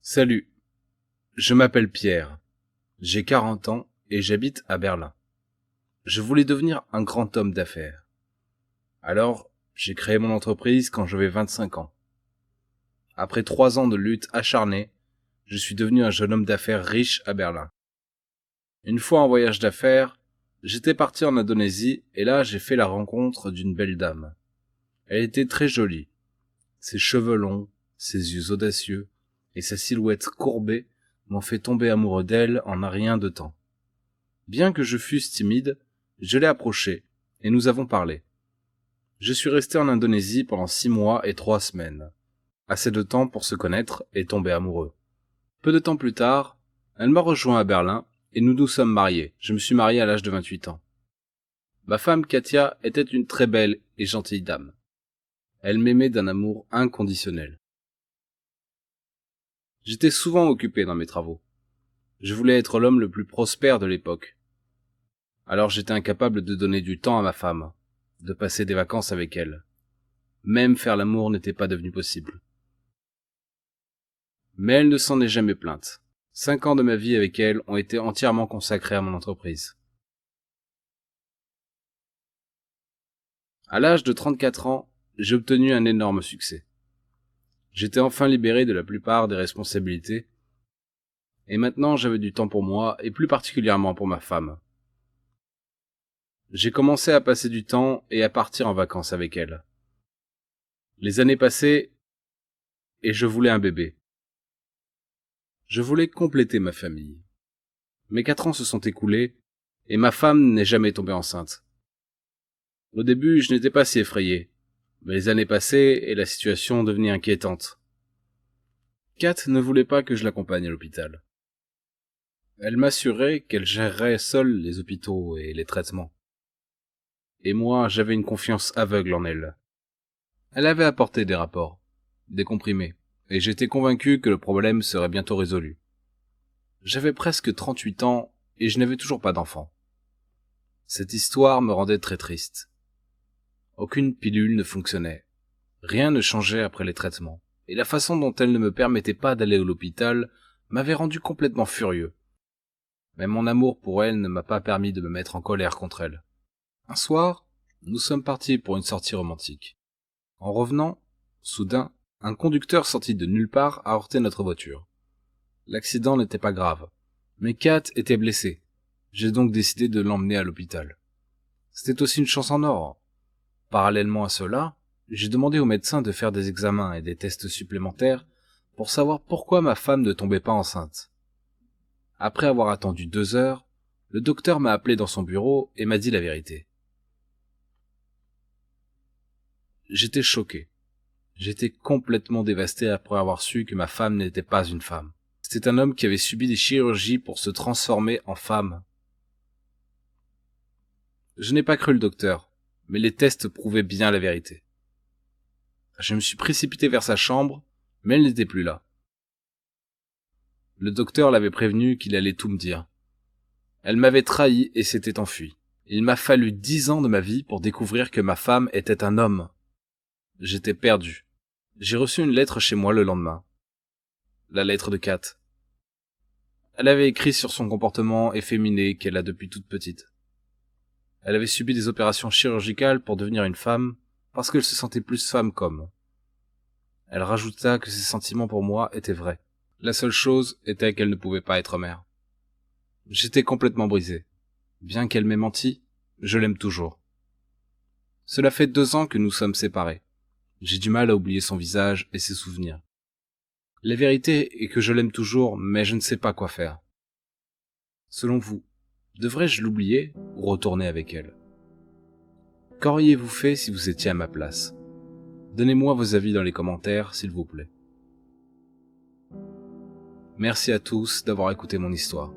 Salut, je m'appelle Pierre, j'ai 40 ans et j'habite à Berlin. Je voulais devenir un grand homme d'affaires. Alors, j'ai créé mon entreprise quand j'avais 25 ans. Après 3 ans de lutte acharnée, je suis devenu un jeune homme d'affaires riche à Berlin. Une fois en voyage d'affaires, j'étais parti en Indonésie et là j'ai fait la rencontre d'une belle dame. Elle était très jolie. Ses cheveux longs, ses yeux audacieux et sa silhouette courbée m'ont fait tomber amoureux d'elle en un rien de temps. Bien que je fusse timide, je l'ai approchée et nous avons parlé. Je suis resté en Indonésie pendant 6 mois et 3 semaines. Assez de temps pour se connaître et tomber amoureux. Peu de temps plus tard, elle m'a rejoint à Berlin et nous nous sommes mariés. Je me suis marié à l'âge de 28 ans. Ma femme Katia était une très belle et gentille dame. Elle m'aimait d'un amour inconditionnel. J'étais souvent occupé dans mes travaux. Je voulais être l'homme le plus prospère de l'époque. Alors j'étais incapable de donner du temps à ma femme, de passer des vacances avec elle. Même faire l'amour n'était pas devenu possible. Mais elle ne s'en est jamais plainte. 5 ans de ma vie avec elle ont été entièrement consacrés à mon entreprise. À l'âge de 34 ans, j'ai obtenu un énorme succès. J'étais enfin libéré de la plupart des responsabilités, et maintenant j'avais du temps pour moi, et plus particulièrement pour ma femme. J'ai commencé à passer du temps et à partir en vacances avec elle. Les années passaient, et je voulais un bébé. Je voulais compléter ma famille. Mes 4 ans se sont écoulés, et ma femme n'est jamais tombée enceinte. Au début, je n'étais pas si effrayé, mais les années passaient et la situation devenait inquiétante. Kat ne voulait pas que je l'accompagne à l'hôpital. Elle m'assurait qu'elle gérerait seule les hôpitaux et les traitements. Et moi, j'avais une confiance aveugle en elle. Elle avait apporté des rapports, des comprimés, et j'étais convaincu que le problème serait bientôt résolu. J'avais presque 38 ans et je n'avais toujours pas d'enfant. Cette histoire me rendait très triste. Aucune pilule ne fonctionnait. Rien ne changeait après les traitements. Et la façon dont elle ne me permettait pas d'aller à l'hôpital m'avait rendu complètement furieux. Mais mon amour pour elle ne m'a pas permis de me mettre en colère contre elle. Un soir, nous sommes partis pour une sortie romantique. En revenant, soudain, un conducteur sorti de nulle part a heurté notre voiture. L'accident n'était pas grave, mais Kat était blessée. J'ai donc décidé de l'emmener à l'hôpital. C'était aussi une chance en or. Parallèlement à cela, j'ai demandé au médecin de faire des examens et des tests supplémentaires pour savoir pourquoi ma femme ne tombait pas enceinte. Après avoir attendu 2 heures, le docteur m'a appelé dans son bureau et m'a dit la vérité. J'étais choqué. J'étais complètement dévasté après avoir su que ma femme n'était pas une femme. C'était un homme qui avait subi des chirurgies pour se transformer en femme. Je n'ai pas cru le docteur, mais les tests prouvaient bien la vérité. Je me suis précipité vers sa chambre, mais elle n'était plus là. Le docteur l'avait prévenu qu'il allait tout me dire. Elle m'avait trahi et s'était enfuie. Il m'a fallu 10 ans de ma vie pour découvrir que ma femme était un homme. J'étais perdu. J'ai reçu une lettre chez moi le lendemain. La lettre de Kat. Elle avait écrit sur son comportement efféminé qu'elle a depuis toute petite. Elle avait subi des opérations chirurgicales pour devenir une femme parce qu'elle se sentait plus femme qu'homme. Elle rajouta que ses sentiments pour moi étaient vrais. La seule chose était qu'elle ne pouvait pas être mère. J'étais complètement brisé. Bien qu'elle m'ait menti, je l'aime toujours. Cela fait 2 ans que nous sommes séparés. J'ai du mal à oublier son visage et ses souvenirs. La vérité est que je l'aime toujours, mais je ne sais pas quoi faire. Selon vous, devrais-je l'oublier ou retourner avec elle? Qu'auriez-vous fait si vous étiez à ma place? Donnez-moi vos avis dans les commentaires, s'il vous plaît. Merci à tous d'avoir écouté mon histoire.